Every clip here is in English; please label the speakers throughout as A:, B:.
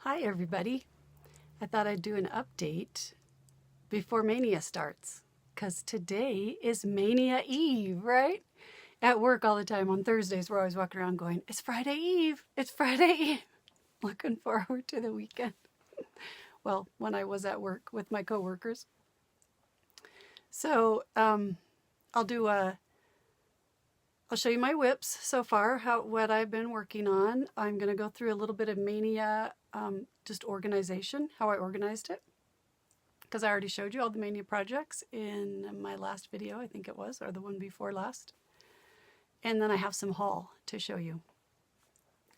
A: Hi everybody. I thought I'd do an update before Maynia starts, because today is Maynia Eve, right? At work all the time on Thursdays we're always walking around going, it's Friday Eve, it's Friday Eve. Looking forward to the weekend. Well, when I was at work with my coworkers. So I'll show you my whips so far, what I've been working on. I'm going to go through a little bit of Maynia, just organization, how I organized it. Because I already showed you all the Maynia projects in my last video, I think it was, or the one before last. And then I have some haul to show you.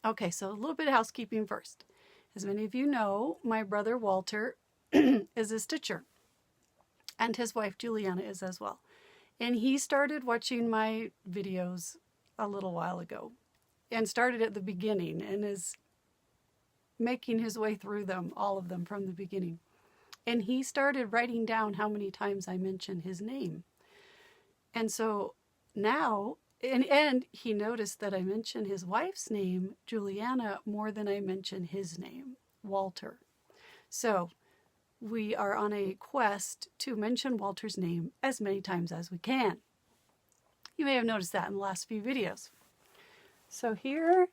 A: Okay, so a little bit of housekeeping first. As many of you know, my brother Walter is a stitcher. And his wife Juliana is as well. And he started watching my videos a little while ago and started at the beginning and is making his way through them, all of them from the beginning. And he started writing down how many times I mentioned his name. And so now, and he noticed that I mentioned his wife's name, Juliana, more than I mentioned his name, Walter. So we are on a quest to mention Walter's name as many times as we can. You may have noticed that in the last few videos. So here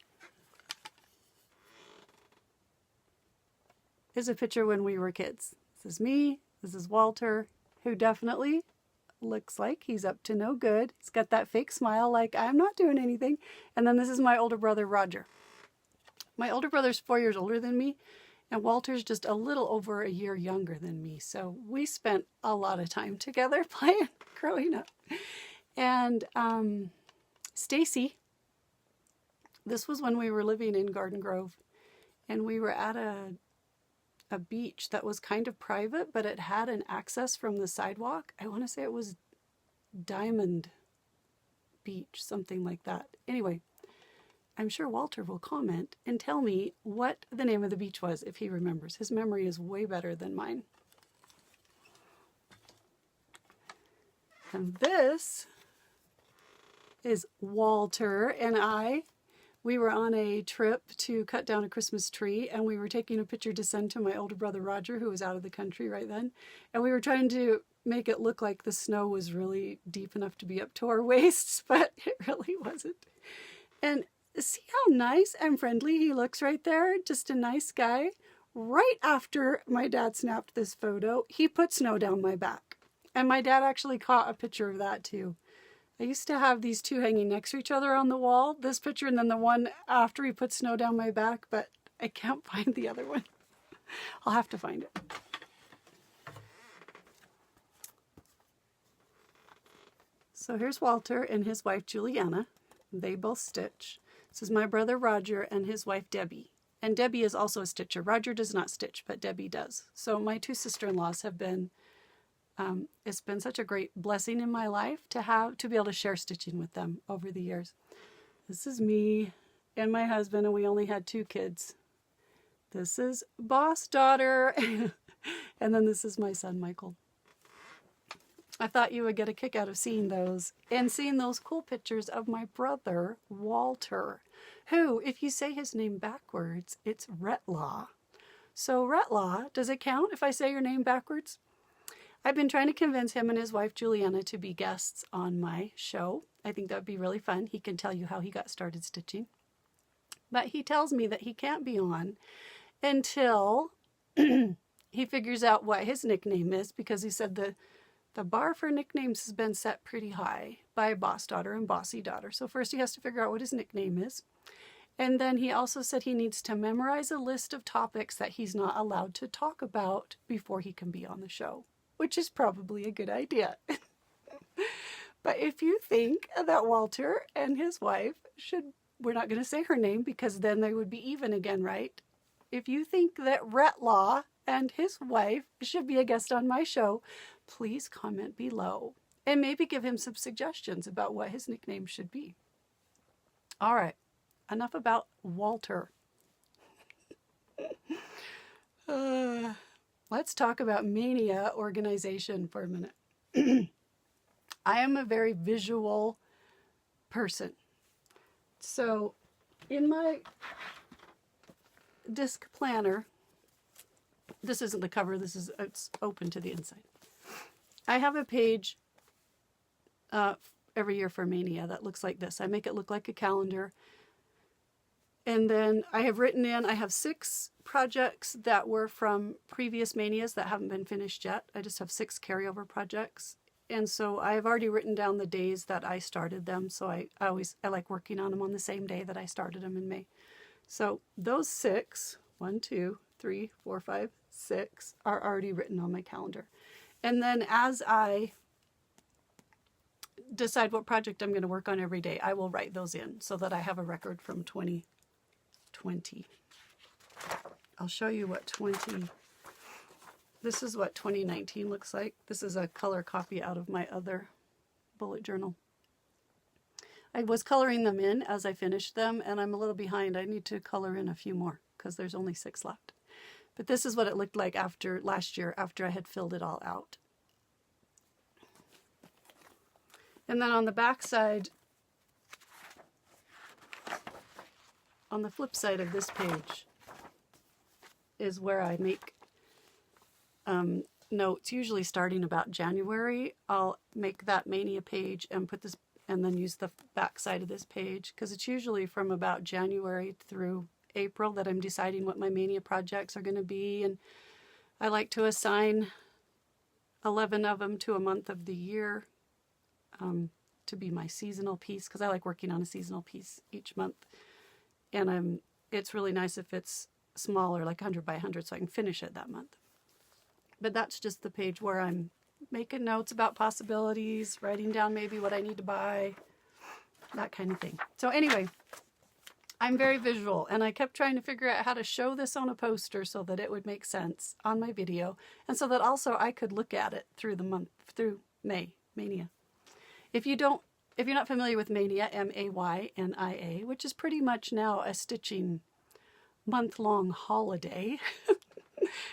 A: is a picture when we were kids. This is me, this is Walter, who definitely looks like he's up to no good. He's got that fake smile like I'm not doing anything. And then this is my older brother, Roger. My older brother's 4 years older than me. And Walter's just a little over a year younger than me. So we spent a lot of time together playing growing up. And Stacy, this was when we were living in Garden Grove. And we were at a beach that was kind of private, but it had an access from the sidewalk. I want to say it was Diamond Beach, something like that. Anyway, I'm sure Walter will comment and tell me what the name of the beach was if he remembers. His memory is way better than mine. And this is Walter and I. We were on a trip to cut down a Christmas tree, and we were taking a picture to send to my older brother Roger, who was out of the country right then. And we were trying to make it look like the snow was really deep enough to be up to our waists, but it really wasn't. And see how nice and friendly he looks right there? Just a nice guy. Right after my dad snapped this photo, he put snow down my back. And my dad actually caught a picture of that too. I used to have these two hanging next to each other on the wall. This picture and then the one after he put snow down my back, but I can't find the other one. I'll have to find it. So here's Walter and his wife Juliana. They both stitch. This is my brother Roger and his wife Debbie. And Debbie is also a stitcher. Roger does not stitch, but Debbie does. So my two sister-in-laws have been, it's been such a great blessing in my life to be able to share stitching with them over the years. This is me and my husband, and we only had 2 kids. This is boss daughter. And then this is my son, Michael. I thought you would get a kick out of seeing those and seeing those cool pictures of my brother, Walter, who, if you say his name backwards, it's Retlaw. So Retlaw, does it count if I say your name backwards? I've been trying to convince him and his wife, Juliana, to be guests on my show. I think that would be really fun. He can tell you how he got started stitching. But he tells me that he can't be on until he figures out what his nickname is, because he said the bar for nicknames has been set pretty high by boss daughter and bossy daughter. So first he has to figure out what his nickname is. And then he also said he needs to memorize a list of topics that he's not allowed to talk about before he can be on the show, which is probably a good idea. But if you think that Walter and his wife we're not going to say her name because then they would be even again, right? If you think that Retlaw and his wife should be a guest on my show, please comment below and maybe give him some suggestions about what his nickname should be. All right, enough about Walter. Let's talk about Maynia organization for a minute. I am a very visual person. So in my disc planner, this isn't the cover, it's open to the inside. I have a page every year for Maynia that looks like this. I make it look like a calendar. And then I have 6 projects that were from previous Maynias that haven't been finished yet. I just have 6 carryover projects. And so I've already written down the days that I started them. So I like working on them on the same day that I started them in May. So those 6, 1, 2, 3, 4, 5, 6 are already written on my calendar. And then as I decide what project I'm going to work on every day, I will write those in so that I have a record from 2020. I'll show you what this is what 2019 looks like. This is a color copy out of my other bullet journal. I was coloring them in as I finished them, and I'm a little behind. I need to color in a few more because there's only 6 left. But this is what it looked like after last year, after I had filled it all out. And then on the back side, on the flip side of this page, is where I make notes, usually starting about January. I'll make that Maynia page and put this, and then use the back side of this page, because it's usually from about January through April that I'm deciding what my Maynia projects are going to be. And I like to assign 11 of them to a month of the year to be my seasonal piece, because I like working on a seasonal piece each month. And it's really nice if it's smaller, like 100 by 100, so I can finish it that month. But that's just the page where I'm making notes about possibilities, writing down maybe what I need to buy, that kind of thing. So anyway, I'm very visual, and I kept trying to figure out how to show this on a poster so that it would make sense on my video, and so that also I could look at it through the month, through Maynia. If you're not familiar with Maynia, Maynia, which is pretty much now a stitching month-long holiday,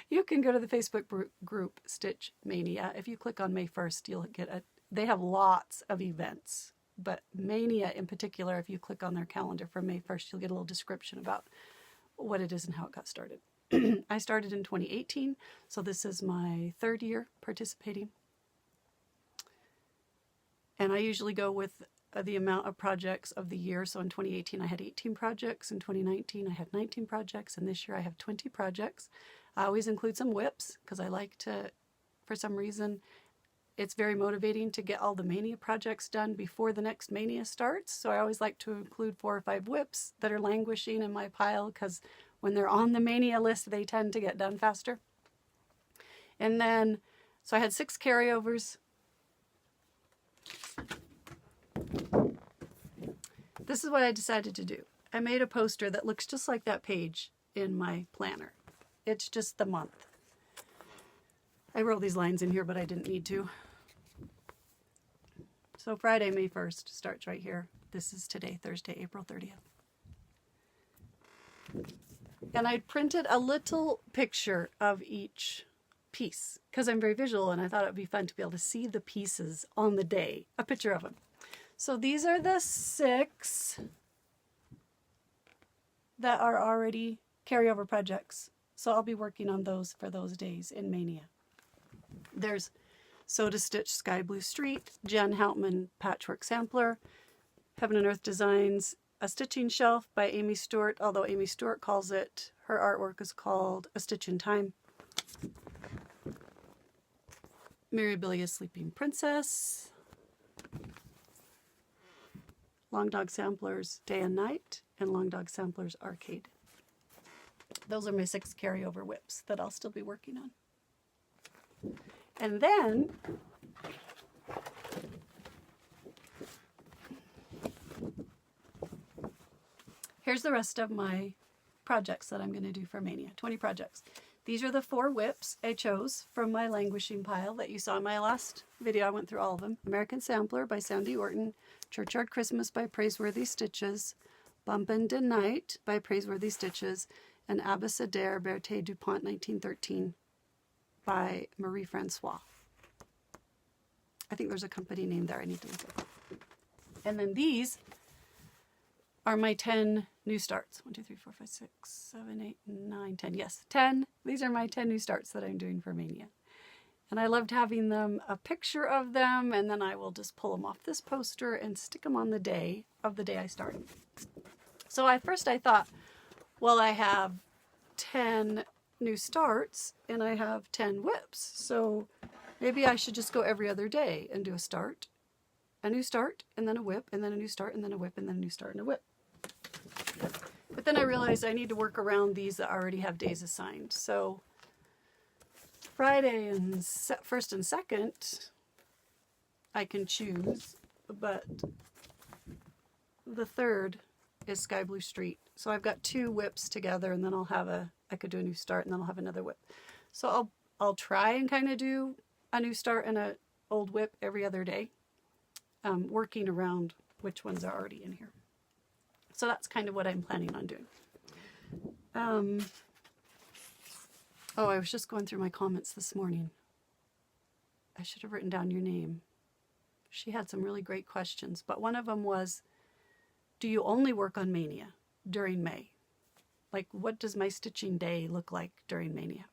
A: you can go to the Facebook group Stitch Maynia. If you click on May 1st, you'll get they have lots of events, but Maynia in particular, if you click on their calendar for May 1st, you'll get a little description about what it is and how it got started. I started in 2018, so this is my 3rd year participating. And I usually go with the amount of projects of the year. So in 2018, I had 18 projects. In 2019, I had 19 projects. And this year I have 20 projects. I always include some whips because I like to, for some reason, it's very motivating to get all the Maynia projects done before the next Maynia starts. So I always like to include 4 or 5 whips that are languishing in my pile, because when they're on the Maynia list, they tend to get done faster. And then, so I had 6 carryovers. This is what I decided to do. I made a poster that looks just like that page in my planner. It's just the month. I wrote these lines in here, but I didn't need to. So Friday, May 1st starts right here. This is today, Thursday, April 30th. And I printed a little picture of each piece because I'm very visual, and I thought it would be fun to be able to see the pieces on the day, a picture of them. So these are the 6 that are already carryover projects. So I'll be working on those for those days in Maynia. There's Sew to Stitch Sky Blue Street, Jen Houtman Patchwork Sampler, Heaven and Earth Designs, A Stitching Shelf by Amy Stewart, although Amy Stewart calls it, her artwork is called A Stitch in Time. Mirabilia Sleeping Princess, Long Dog Samplers Day and Night, and Long Dog Samplers Arcade. Those are my 6 carryover whips that I'll still be working on. And then here's the rest of my projects that I'm going to do for Maynia, 20 projects. These are the 4 whips I chose from my languishing pile that you saw in my last video. I went through all of them. American Sampler by Sandy Orton, Churchyard Christmas by Praiseworthy Stitches, Bumpin' de Night by Praiseworthy Stitches, and Abecedere Berthe Dupont 1913 by Marie Francois. I think there's a company name there I need to look at. And then these are my 10 new starts. 1, 2, 3, 4, 5, 6, 7, 8, 9, 10. Yes, 10. These are my 10 new starts that I'm doing for Maynia. And I loved having them, a picture of them, and then I will just pull them off this poster and stick them on the day I started. So at first I thought, well, I have 10 new starts and I have 10 whips. So maybe I should just go every other day and do a start, a new start, and then a whip, and then a new start, and then a whip, and then a new start and a whip. But then I realized I need to work around these that already have days assigned. So Friday and first and second, I can choose, but the third is Sky Blue Street. So I've got 2 whips together, and then I'll have I could do a new start, and then I'll have another whip. So I'll try and kind of do a new start and an old whip every other day, working around which ones are already in here. So that's kind of what I'm planning on doing. Oh, I was just going through my comments this morning. I should have written down your name. She had some really great questions, but one of them was, do you only work on Maynia during May? Like, what does my stitching day look like during Maynia?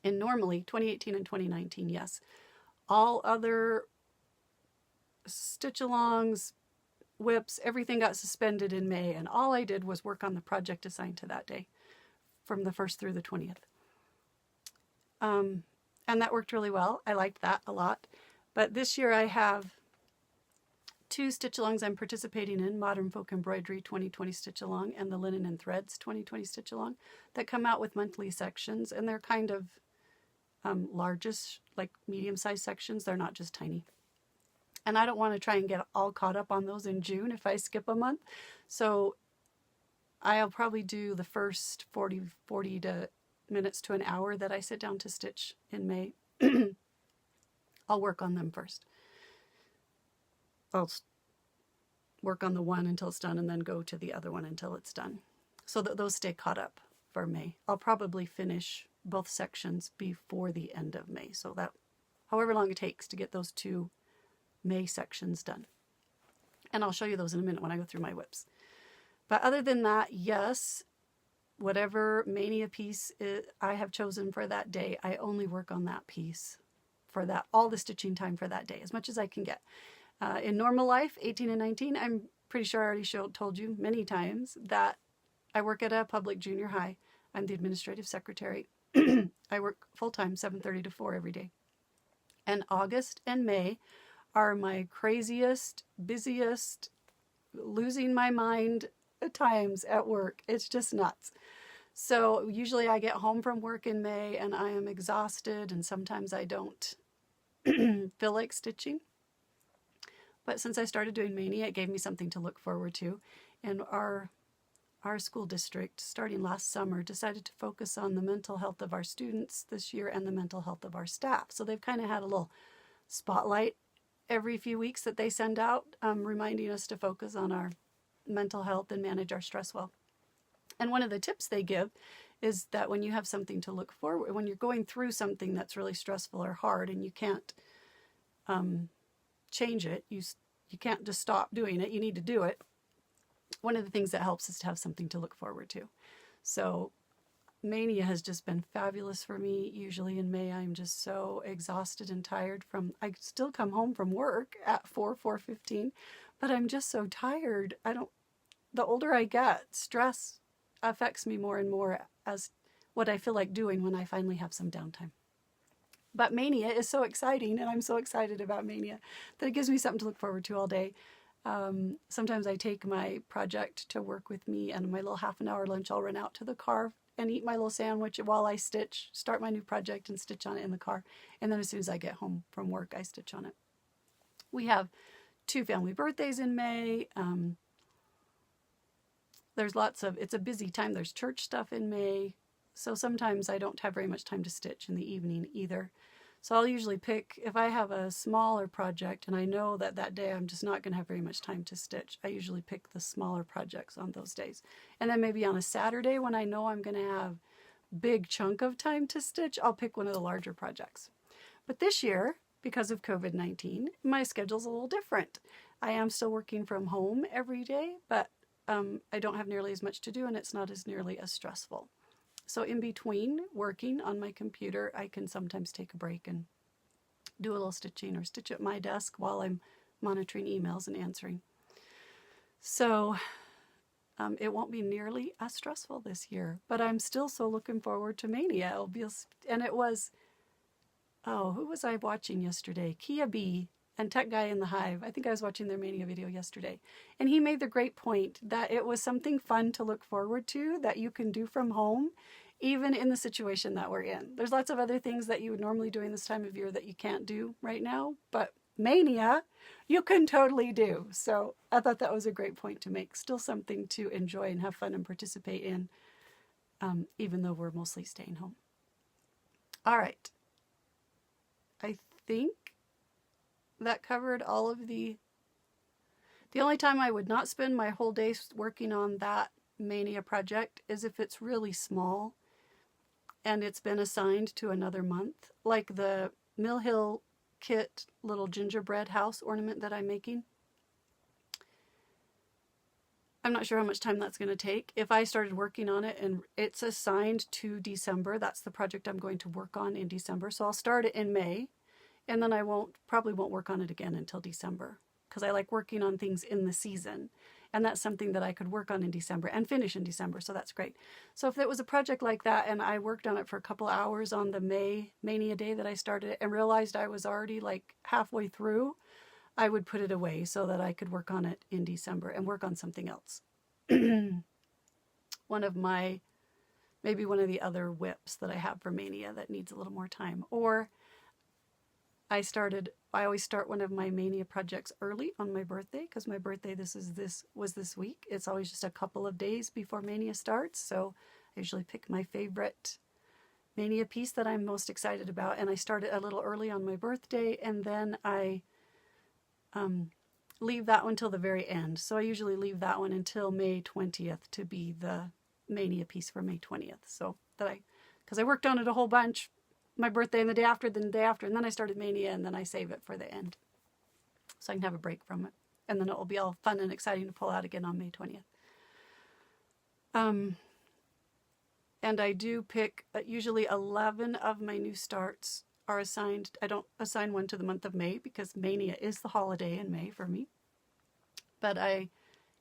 A: And normally, 2018 and 2019, yes. All other stitch-alongs, whips, everything got suspended in May, and all I did was work on the project assigned to that day from the 1st through the 20th. And that worked really well. I liked that a lot. But this year I have 2 stitch-alongs I'm participating in, Modern Folk Embroidery 2020 Stitch-Along and the Linen and Threads 2020 Stitch-Along, that come out with monthly sections, and they're kind of largest, like medium-sized sections. They're not just tiny. And I don't want to try and get all caught up on those in June if I skip a month. So I'll probably do the first 40 minutes to an hour that I sit down to stitch in May. I'll work on them first. I'll work on the one until it's done and then go to the other one until it's done, so that those stay caught up for May. I'll probably finish both sections before the end of May, so that however long it takes to get those 2 May sections done. And I'll show you those in a minute when I go through my whips. But other than that, yes, whatever Maynia piece I have chosen for that day, I only work on that piece for that, all the stitching time for that day, as much as I can get. In normal life, 18 and 19, I'm pretty sure I already told you many times that I work at a public junior high. I'm the administrative secretary. I work full-time, 7:30 to 4 every day. And August and May are my craziest, busiest, losing my mind times at work. It's just nuts. So usually I get home from work in May and I am exhausted, and sometimes I don't feel like stitching. But since I started doing Maynia, it gave me something to look forward to. And our school district, starting last summer, decided to focus on the mental health of our students this year and the mental health of our staff. So they've kind of had a little spotlight every few weeks that they send out, reminding us to focus on our mental health and manage our stress well. And one of the tips they give is that when you have something to look forward, when you're going through something that's really stressful or hard and you can't change it, you can't just stop doing it, you need to do it. One of the things that helps is to have something to look forward to. So Maynia has just been fabulous for me. Usually in May, I'm just so exhausted and tired I still come home from work at 4:15, but I'm just so tired. The older I get, stress affects me more and more as what I feel like doing when I finally have some downtime. But Maynia is so exciting, and I'm so excited about Maynia that it gives me something to look forward to all day. Sometimes I take my project to work with me, and my little half an hour lunch, I'll run out to the car and eat my little sandwich while I stitch, start my new project and stitch on it in the car. And then as soon as I get home from work, I stitch on it. We have 2 family birthdays in May. It's a busy time. There's church stuff in May. So sometimes I don't have very much time to stitch in the evening either. So I'll usually pick, if I have a smaller project and I know that that day I'm just not going to have very much time to stitch, I usually pick the smaller projects on those days. And then maybe on a Saturday when I know I'm going to have big chunk of time to stitch, I'll pick one of the larger projects. But this year, because of COVID-19, my schedule's a little different. I am still working from home every day, but I don't have nearly as much to do and it's not as nearly as stressful. So in between working on my computer, I can sometimes take a break and do a little stitching or stitch at my desk while I'm monitoring emails and answering. So it won't be nearly as stressful this year, but I'm still so looking forward to Maynia. And it was, oh, who was I watching yesterday? Kia B and Tech Guy in the Hive. I think I was watching their Maynia video yesterday. And he made the great point that it was something fun to look forward to that you can do from home, even in the situation that we're in. There's lots of other things that you would normally do in this time of year that you can't do right now, but Maynia, you can totally do. So I thought that was a great point to make. Still something to enjoy and have fun and participate in, even though we're mostly staying home. All right. I think that covered all of the only time I would not spend my whole day working on that Maynia project is if it's really small and it's been assigned to another month, like the Mill Hill Kit little gingerbread house ornament that I'm making. I'm not sure how much time that's going to take. If I started working on it and it's assigned to December, that's the project I'm going to work on in December. So I'll start it in May, and then I probably won't work on it again until December, because I like working on things in the season. And that's something that I could work on in December and finish in December. So that's great. So if it was a project like that and I worked on it for a couple hours on the Maynia day that I started it and realized I was already like halfway through, I would put it away so that I could work on it in December and work on something else. Maybe one of the other whips that I have for Maynia that needs a little more time. Or I always start one of my Maynia projects early on my birthday, because my birthday was this week. It's always just a couple of days before Maynia starts, so I usually pick my favorite Maynia piece that I'm most excited about, and I start it a little early on my birthday, and then I leave that one till the very end. So I usually leave that one until May 20th to be the Maynia piece for May 20th. So because I worked on it a whole bunch, my birthday and the day after, then the day after, and then I started Maynia, and then I save it for the end so I can have a break from it, and then it will be all fun and exciting to pull out again on May 20th. And I do pick, usually 11 of my new starts are assigned. I don't assign one to the month of May because Maynia is the holiday in May for me, but I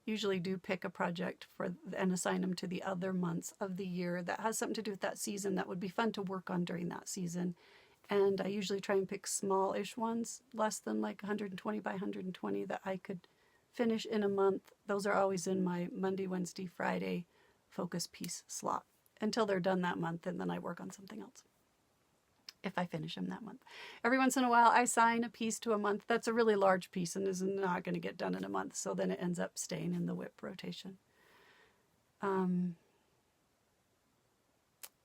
A: usually do pick a project and assign them to the other months of the year that has something to do with that season that would be fun to work on during that season. And I usually try and pick small-ish ones, less than like 120 by 120 that I could finish in a month. Those are always in my Monday, Wednesday, Friday focus piece slot until they're done that month, and then I work on something else if I finish them that month. Every once in a while, I assign a piece to a month that's a really large piece and is not going to get done in a month, so then it ends up staying in the whip rotation.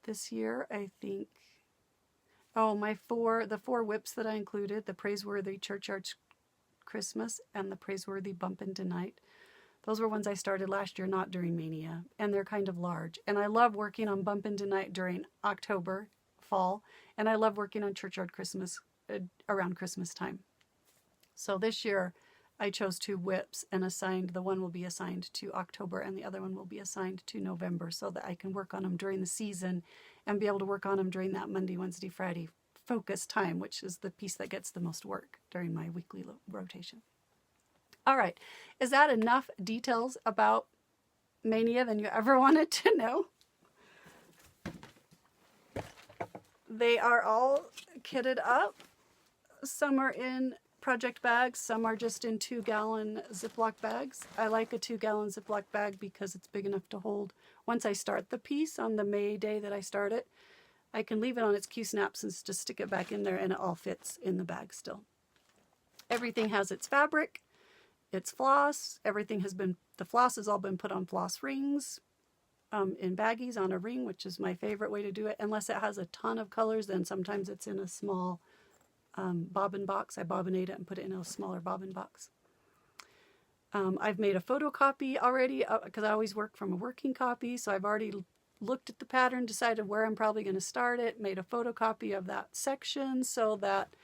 A: This year, I think, the four whips that I included, the Praiseworthy Churchyard Christmas and the Praiseworthy Bumpin' Tonight, those were ones I started last year, not during Maynia, and they're kind of large. And I love working on Bumpin' Tonight during October, fall, and I love working on Churchyard Christmas around Christmas time. So this year I chose two whips and the one will be assigned to October and the other one will be assigned to November, so that I can work on them during the season and be able to work on them during that Monday, Wednesday, Friday focus time, which is the piece that gets the most work during my weekly rotation. All right, is that enough details about Maynia than you ever wanted to know? They are all kitted up. Some are in project bags, some are just in 2-gallon Ziploc bags. I like a 2-gallon Ziploc bag because it's big enough to hold. Once I start the piece on the May day that I start it, I can leave it on its Q-snaps and just stick it back in there, and it all fits in the bag still. Everything has its fabric, its floss. The floss has all been put on floss rings. In baggies on a ring, which is my favorite way to do it. Unless it has a ton of colors, then sometimes it's in a small bobbin box. I bobbinate it and put it in a smaller bobbin box. I've made a photocopy already because I always work from a working copy, so I've already looked at the pattern, decided where I'm probably going to start it, made a photocopy of that section so that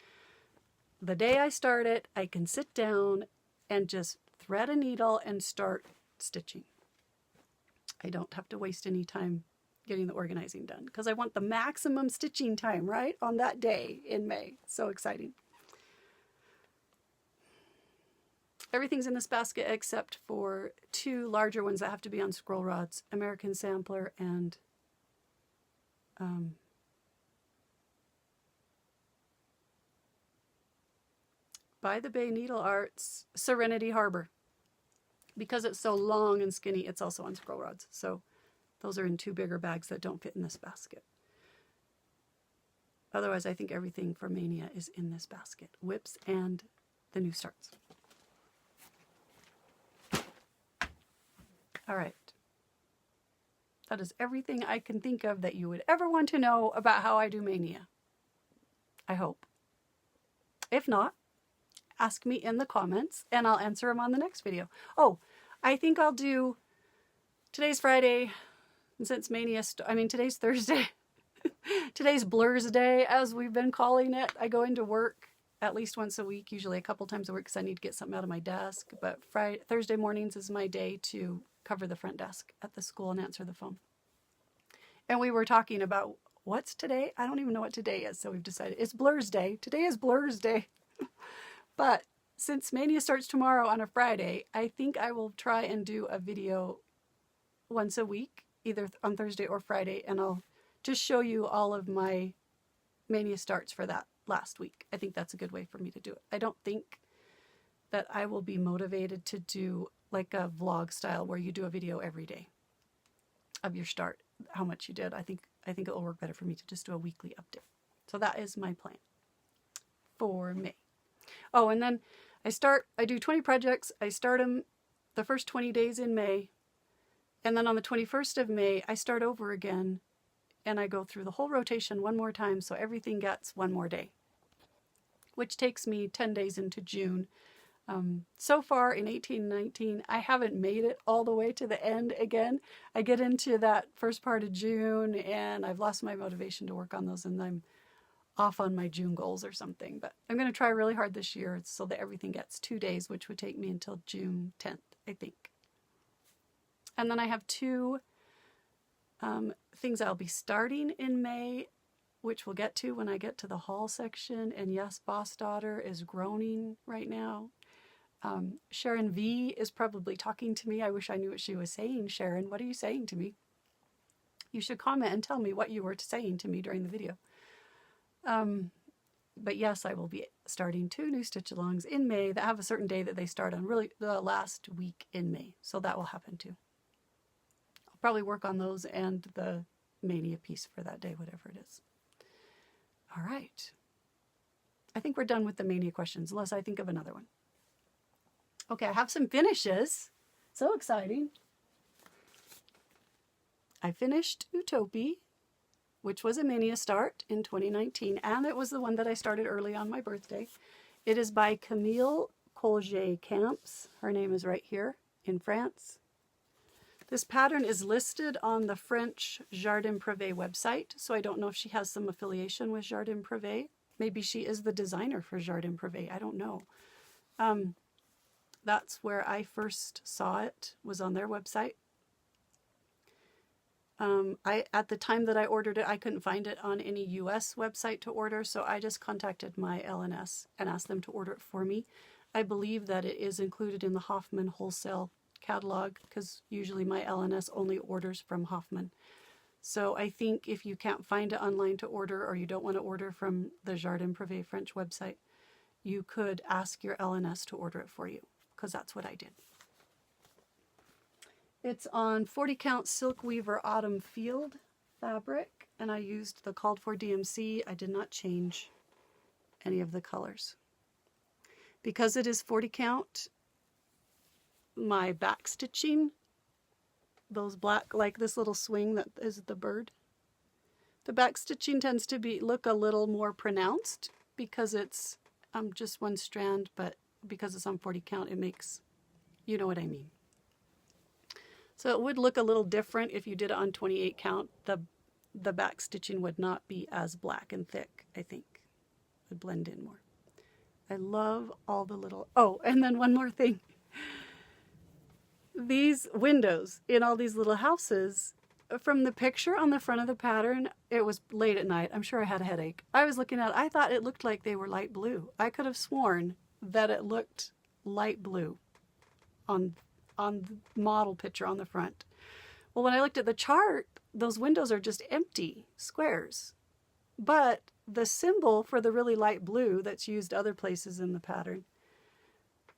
A: the day I start it, I can sit down and just thread a needle and start stitching. I don't have to waste any time getting the organizing done because I want the maximum stitching time, right, on that day in May. So exciting. Everything's in this basket except for 2 larger ones that have to be on scroll rods, American Sampler and By the Bay Needle Arts Serenity Harbor. Because it's so long and skinny, it's also on scroll rods. So those are in 2 bigger bags that don't fit in this basket. Otherwise, I think everything for Maynia is in this basket. Whips and the new starts. All right. That is everything I can think of that you would ever want to know about how I do Maynia. I hope. If not, ask me in the comments and I'll answer them on the next video. Oh, I think I'll do, today's Friday, and since Maynia, today's Thursday. Today's Blur's Day, as we've been calling it. I go into work at least once a week, usually a couple times a week because I need to get something out of my desk. But Thursday mornings is my day to cover the front desk at the school and answer the phone. And we were talking about, what's today? I don't even know what today is, so we've decided it's Blur's Day. Today is Blur's Day. But since Maynia starts tomorrow on a Friday, I think I will try and do a video once a week, either on Thursday or Friday, and I'll just show you all of my Maynia starts for that last week. I think that's a good way for me to do it. I don't think that I will be motivated to do like a vlog style where you do a video every day of your start, how much you did. I think it will work better for me to just do a weekly update. So that is my plan for May. Oh, and then I do 20 projects. I start them the first 20 days in May. And then on the 21st of May, I start over again and I go through the whole rotation one more time. So everything gets one more day, which takes me 10 days into June. So far in 1819, I haven't made it all the way to the end again. I get into that first part of June and I've lost my motivation to work on those and I'm off on my June goals or something. But I'm going to try really hard this year so that everything gets 2 days, which would take me until June 10th, I think. And then I have 2 things I'll be starting in May, which we'll get to when I get to the haul section. And yes, Boss Daughter is groaning right now. Sharon V is probably talking to me. I wish I knew what she was saying. Sharon, what are you saying to me? You should comment and tell me what you were saying to me during the video. But yes, I will be starting 2 new stitch alongs in May that have a certain day that they start on, really the last week in May. So that will happen too. I'll probably work on those and the Maynia piece for that day, whatever it is. All right. I think we're done with the Maynia questions, unless I think of another one. Okay, I have some finishes. So exciting. I finished Utopie, which was a Maynia start in 2019, and it was the one that I started early on my birthday. It is by Camille Colje-Camps. Her name is right here in France. This pattern is listed on the French Jardin Privé website, so I don't know if she has some affiliation with Jardin Privé. Maybe she is the designer for Jardin Privé. I don't know. That's where I first saw it, was on their website. At the time that I ordered it, I couldn't find it on any US website to order, so I just contacted my LNS and asked them to order it for me. I believe that it is included in the Hoffman wholesale catalog because usually my LNS only orders from Hoffman. So I think if you can't find it online to order or you don't want to order from the Jardin Privé French website, you could ask your LNS to order it for you, because that's what I did. It's on 40 count Silkweaver Autumn Field fabric, and I used the called for DMC. I did not change any of the colors. Because it is 40 count, my back stitching, those black, like this little swing that is the bird, the back stitching tends to look a little more pronounced because it's just one strand, but because it's on 40 count, it makes, you know what I mean. So it would look a little different if you did it on 28 count. The back stitching would not be as black and thick, I think. It would blend in more. I love all the little, oh, and then one more thing. these windows in all these little houses, from the picture on the front of the pattern, it was late at night. I'm sure I had a headache. I was looking at it. I thought it looked like they were light blue. I could have sworn that it looked light blue on the model picture on the front. Well, when I looked at the chart, those windows are just empty squares. But the symbol for the really light blue that's used other places in the pattern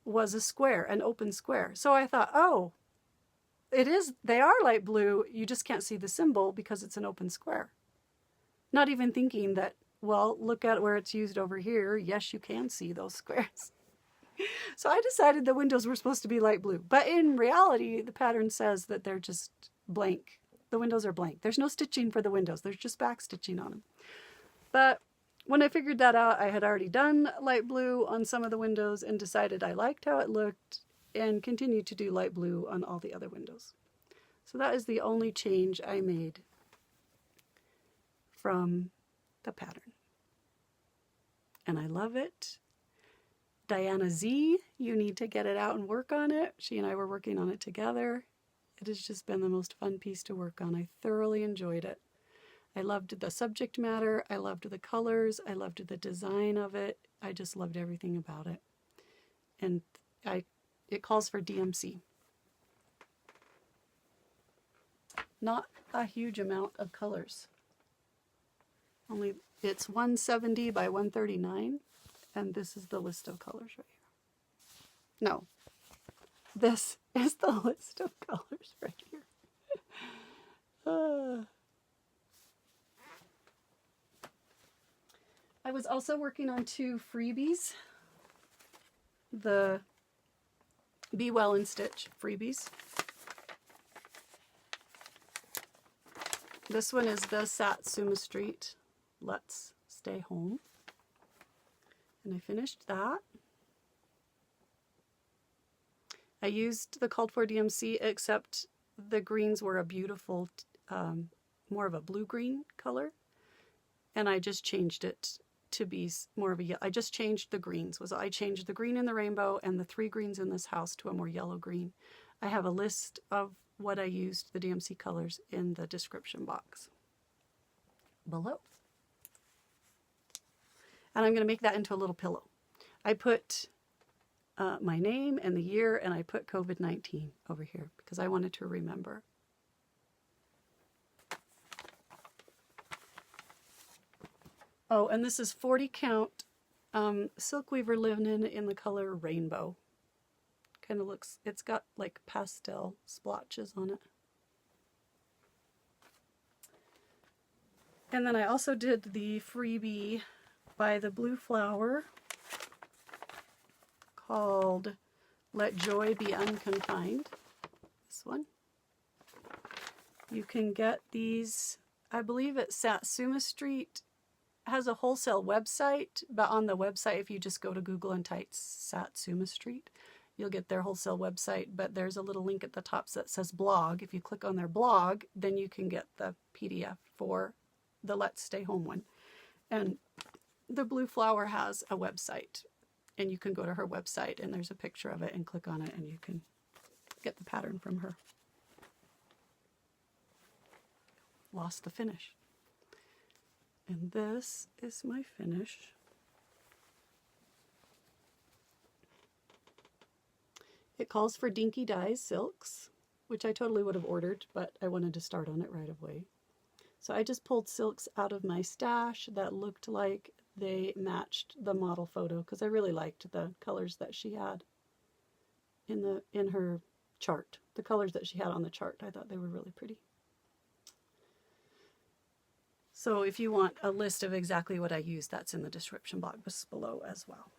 A: was a square, an open square. So I thought, oh, they are light blue. You just can't see the symbol because it's an open square. Not even thinking that, well, look at where it's used over here. Yes, you can see those squares. So I decided the windows were supposed to be light blue. But in reality, the pattern says that they're just blank. The windows are blank. There's no stitching for the windows. There's just back stitching on them. But when I figured that out, I had already done light blue on some of the windows and decided I liked how it looked and continued to do light blue on all the other windows. So that is the only change I made from the pattern. And I love it. Diana Z, you need to get it out and work on it. She and I were working on it together. It has just been the most fun piece to work on. I thoroughly enjoyed it. I loved the subject matter. I loved the colors. I loved the design of it. I just loved everything about it. And it calls for DMC. Not a huge amount of colors. Only it's 170 by 139. And this is the list of colors right here. No, this is the list of colors right here. I was also working on 2 freebies. The Be Well and Stitch freebies. This one is the Satsuma Street Let's Stay Home. And I finished that. I used the called for DMC, except the greens were a beautiful, more of a blue-green color. And I just changed it to be more of a yellow. I just changed the greens. I changed the green in the rainbow and the 3 greens in this house to a more yellow-green. I have a list of what I used, the DMC colors, in the description box below. And I'm going to make that into a little pillow. I put my name and the year, and I put COVID-19 over here because I wanted to remember. Oh, and this is 40 count Silkweaver linen in the color rainbow. Kind of looks, it's got like pastel splotches on it. And then I also did the freebie by the Blue Flower called Let Joy Be Unconfined. This one. You can get these, I believe at Satsuma Street. Has a wholesale website, but on the website, if you just go to Google and type Satsuma Street, you'll get their wholesale website, but there's a little link at the top that says blog. If you click on their blog, then you can get the PDF for the Let's Stay Home one. And the Blue Flower has a website, and you can go to her website, and there's a picture of it, and click on it, and you can get the pattern from her. Lost the finish. And this is my finish. It calls for Dinky Dyes silks, which I totally would have ordered, but I wanted to start on it right away. So I just pulled silks out of my stash that looked like they matched the model photo because I really liked the colors that she had in her chart. The colors that she had on the chart, I thought they were really pretty. So if you want a list of exactly what I used, that's in the description box below as well.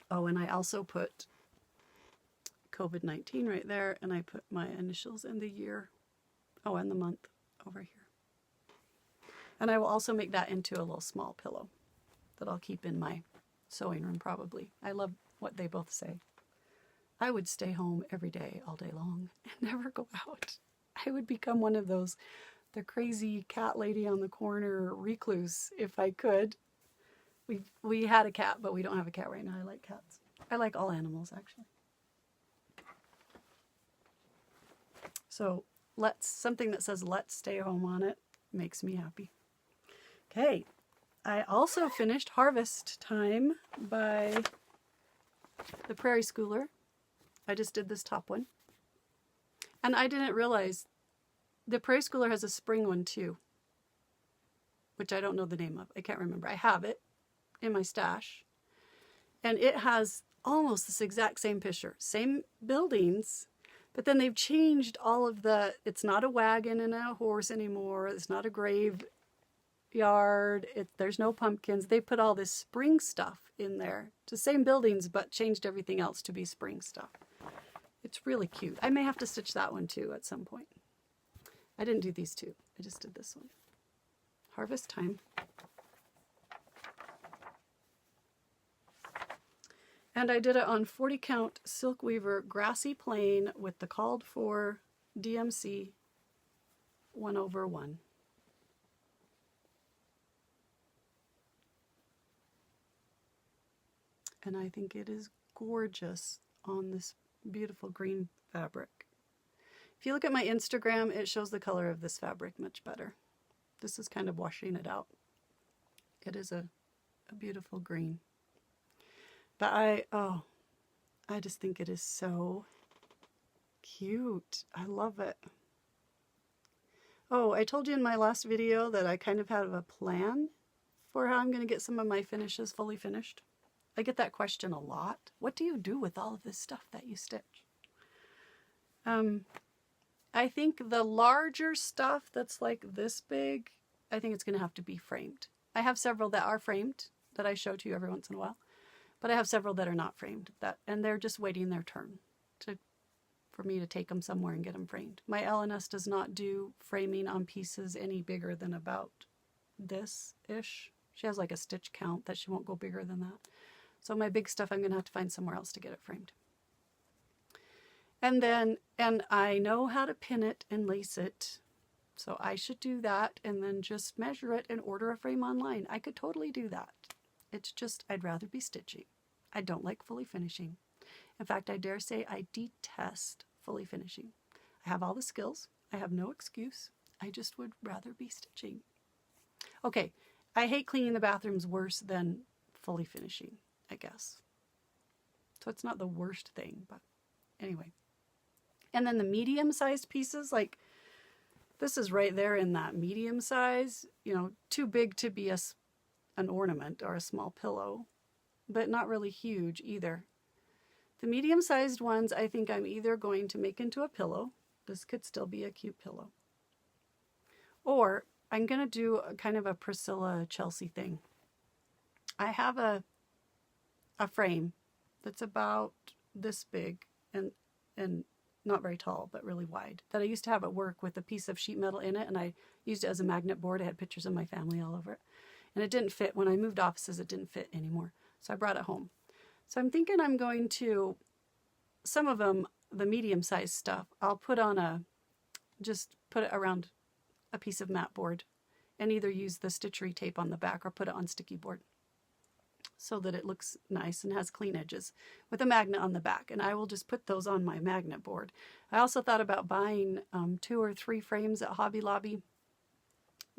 A: Oh, and I also put COVID-19 right there, and I put my initials and the year, oh, and the month over here. And I will also make that into a little small pillow that I'll keep in my sewing room probably. I love what they both say. I would stay home every day, all day long, and never go out. I would become one of those the crazy cat lady on the corner recluse if I could. We had a cat, but we don't have a cat right now. I like cats. I like all animals, actually. So something that says let's stay home on it makes me happy. Okay, I also finished Harvest Time by the Prairie Schooler. I just did this top one. And I didn't realize the Prairie Schooler has a spring one too, which I don't know the name of. I can't remember. I have it in my stash. And it has almost this exact same picture. Same buildings, but then they've changed all of the, it's not a wagon and a horse anymore. It's not a graveyard. There's no pumpkins. They put all this spring stuff in there. It's the same buildings, but changed everything else to be spring stuff. It's really cute. I may have to stitch that one too at some point. I didn't do these two. I just did this one. Harvest Time. And I did it on 40 count Silkweaver Grassy Plain with the called for DMC 1/1. And I think it is gorgeous on this beautiful green fabric. If you look at my Instagram, it shows the color of this fabric much better. This is kind of washing it out. It is a beautiful green. But I just think it is so cute. I love it. Oh, I told you in my last video that I kind of have a plan for how I'm going to get some of my finishes fully finished. I get that question a lot. What do you do with all of this stuff that you stitch? I think the larger stuff that's like this big, I think it's going to have to be framed. I have several that are framed that I show to you every once in a while. But I have several that are not framed, and they're just waiting their turn for me to take them somewhere and get them framed. My Elan does not do framing on pieces any bigger than about this-ish. She has like a stitch count that she won't go bigger than that. So my big stuff, I'm going to have to find somewhere else to get it framed. And I know how to pin it and lace it, so I should do that and then just measure it and order a frame online. I could totally do that. It's just, I'd rather be stitching. I don't like fully finishing. In fact, I dare say I detest fully finishing. I have all the skills. I have no excuse. I just would rather be stitching. Okay, I hate cleaning the bathrooms worse than fully finishing, I guess. So it's not the worst thing, but anyway. And then the medium-sized pieces, like this is right there in that medium size, you know, too big to be an ornament or a small pillow, but not really huge either. The medium-sized ones I think I'm either going to make into a pillow. This could still be a cute pillow. Or I'm going to do a kind of a Priscilla Chelsea thing. I have a frame that's about this big and not very tall, but really wide, that I used to have at work with a piece of sheet metal in it, and I used it as a magnet board. I had pictures of my family all over it. And it didn't fit. When I moved offices, it didn't fit anymore. So I brought it home. So I'm thinking I'm going to, some of them, the medium-sized stuff, I'll put on just put it around a piece of mat board and either use the Stitchery tape on the back or put it on sticky board so that it looks nice and has clean edges with a magnet on the back. And I will just put those on my magnet board. I also thought about buying 2 or 3 frames at Hobby Lobby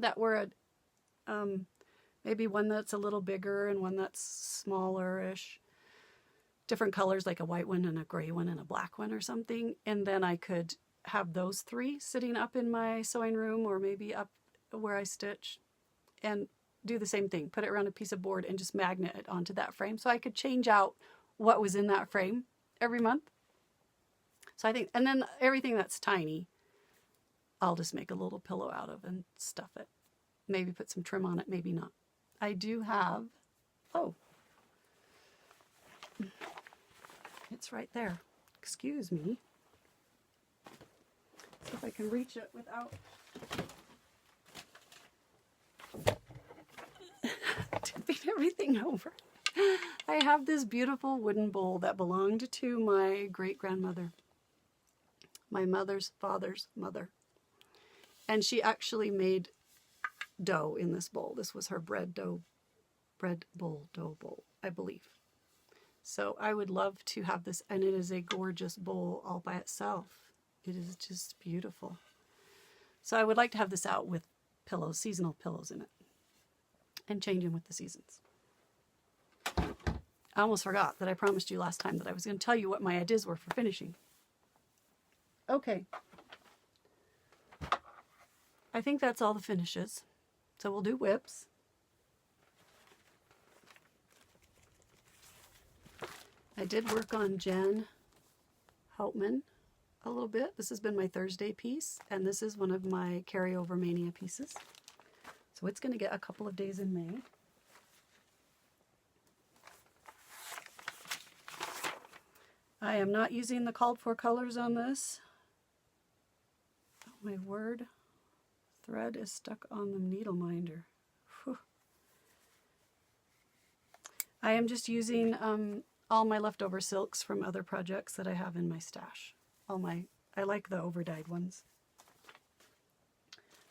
A: that were maybe one that's a little bigger and one that's smaller-ish. Different colors, like a white one and a gray one and a black one or something. And then I could have those 3 sitting up in my sewing room or maybe up where I stitch and do the same thing. Put it around a piece of board and just magnet it onto that frame. So I could change out what was in that frame every month. So I think, and then everything that's tiny, I'll just make a little pillow out of and stuff it. Maybe put some trim on it, maybe not. I do have, oh, it's right there. Excuse me. See if I can reach it without tipping everything over. I have this beautiful wooden bowl that belonged to my great-grandmother, my mother's father's mother. And she actually made dough in this bowl. This was her dough bowl, I believe. So I would love to have this, and it is a gorgeous bowl all by itself. It is just beautiful. So I would like to have this out with pillows, seasonal pillows in it, and change them with the seasons. I almost forgot that I promised you last time that I was going to tell you what my ideas were for finishing. Okay. I think that's all the finishes. So we'll do whips. I did work on Jen Houtman a little bit. This has been my Thursday piece, and this is one of my carryover Maynia pieces. So it's going to get a couple of days in May. I am not using the called for colors on this. Oh my word. Thread is stuck on the needle minder. Whew. I am just using all my leftover silks from other projects that I have in my stash. I like the overdyed ones.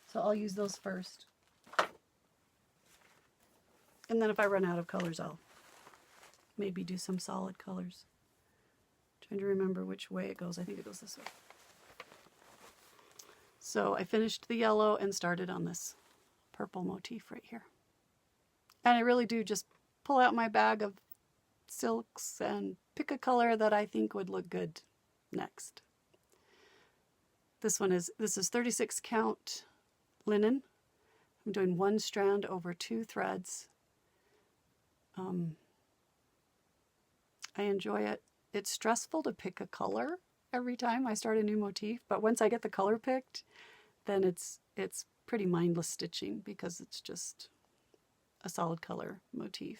A: So I'll use those first. And then if I run out of colors, I'll maybe do some solid colors. Trying to remember which way it goes. I think it goes this way. So I finished the yellow and started on this purple motif right here. And I really do just pull out my bag of silks and pick a color that I think would look good next. This is 36 count linen. I'm doing one strand over 2 threads. I enjoy it. It's stressful to pick a color every time I start a new motif, but once I get the color picked, then it's pretty mindless stitching because it's just a solid color motif.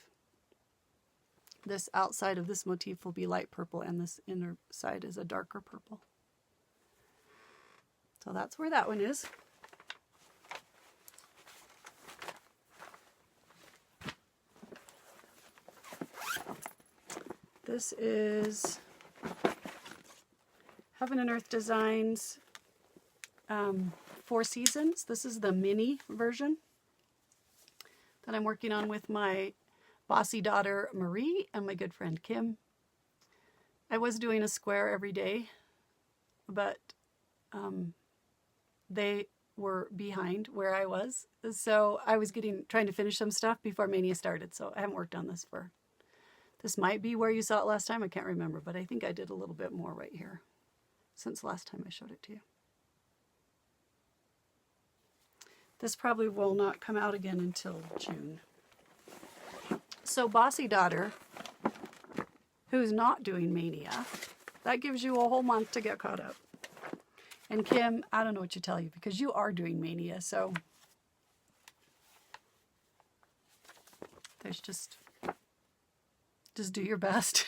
A: This outside of this motif will be light purple, and this inner side is a darker purple. So that's where that one is. This is Heaven and Earth Designs 4 Seasons. This is the mini version that I'm working on with my bossy daughter Marie and my good friend Kim. I was doing a square every day, but they were behind where I was. So I was trying to finish some stuff before Maynia started. So I haven't worked on this for... This might be where you saw it last time. I can't remember, but I think I did a little bit more right here since last time I showed it to you. This probably will not come out again until June. So Bossy Daughter, who's not doing Maynia, that gives you a whole month to get caught up. And Kim, I don't know what to tell you because you are doing Maynia, so there's just do your best.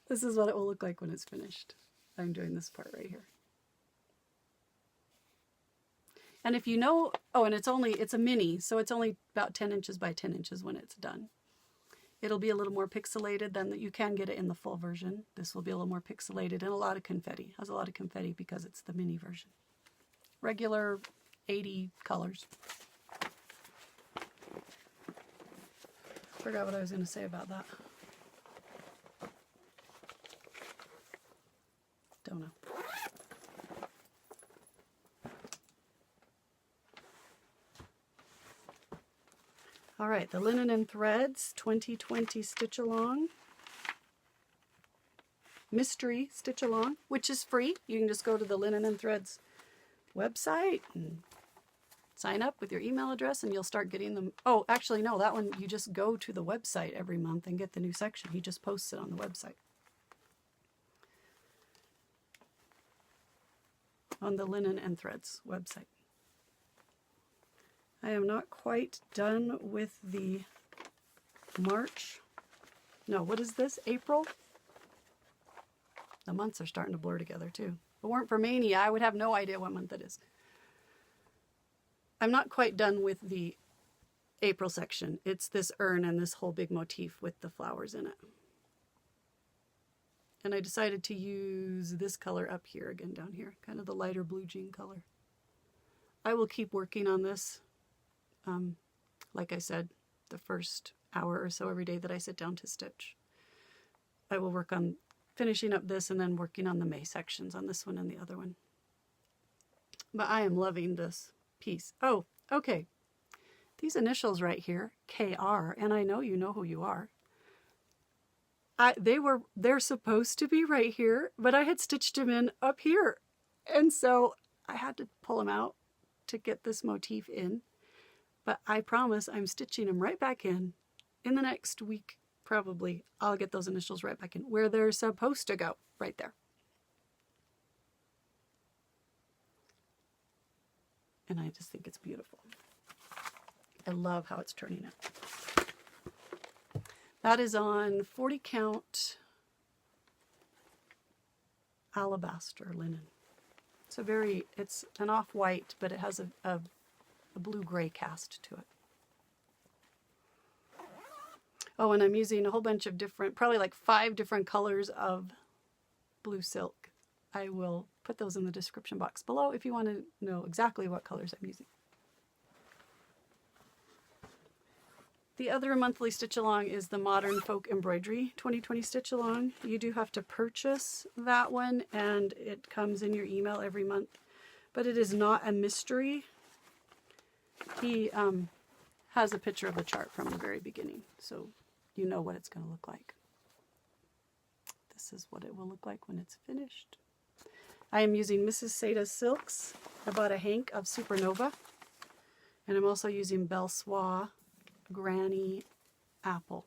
A: This is what it will look like when it's finished. I'm doing this part right here. And if you know, oh, and it's a mini, so it's only about 10 inches by 10 inches when it's done. It'll be a little more pixelated than that. You can get it in the full version. This will be a little more pixelated and a lot of confetti. Has a lot of confetti because it's the mini version. Regular 80 colors. Forgot what I was going to say about that. Don't know. All right, the Linen and Threads 2020 Stitch Along. Mystery Stitch Along, which is free. You can just go to the Linen and Threads website and sign up with your email address and you'll start getting them. Oh, actually, no, that one, you just go to the website every month and get the new section. He just posts it on the website. On the Linen and Threads website. I am not quite done with the March. No, what is this? April? The months are starting to blur together too. If it weren't for Maynia, I would have no idea what month it is. I'm not quite done with the April section. It's this urn and this whole big motif with the flowers in it. And I decided to use this color up here again down here, kind of the lighter blue jean color. I will keep working on this. Like I said, the first hour or so every day that I sit down to stitch. I will work on finishing up this and then working on the May sections on this one and the other one. But I am loving this piece. Oh, okay. These initials right here, KR, and I know you know who you are. They're supposed to be right here, but I had stitched them in up here. And so I had to pull them out to get this motif in. But I promise I'm stitching them right back in the next week. Probably I'll get those initials right back in where they're supposed to go, right there. And I just think it's beautiful. I love how it's turning out. That is on 40 count Alabaster linen. It's an off-white, but it has a blue-gray cast to it. Oh, and I'm using a whole bunch of different, probably like 5 different colors of blue silk. I will put those in the description box below if you want to know exactly what colors I'm using. The other monthly stitch along is the Modern Folk Embroidery 2020 stitch along. You do have to purchase that one and it comes in your email every month, but it is not a mystery. He has a picture of the chart from the very beginning, so you know what it's going to look like. This is what it will look like when it's finished. I am using Mrs. Sada's silks. I bought a hank of Supernova, and I'm also using Belle Soie Granny Apple.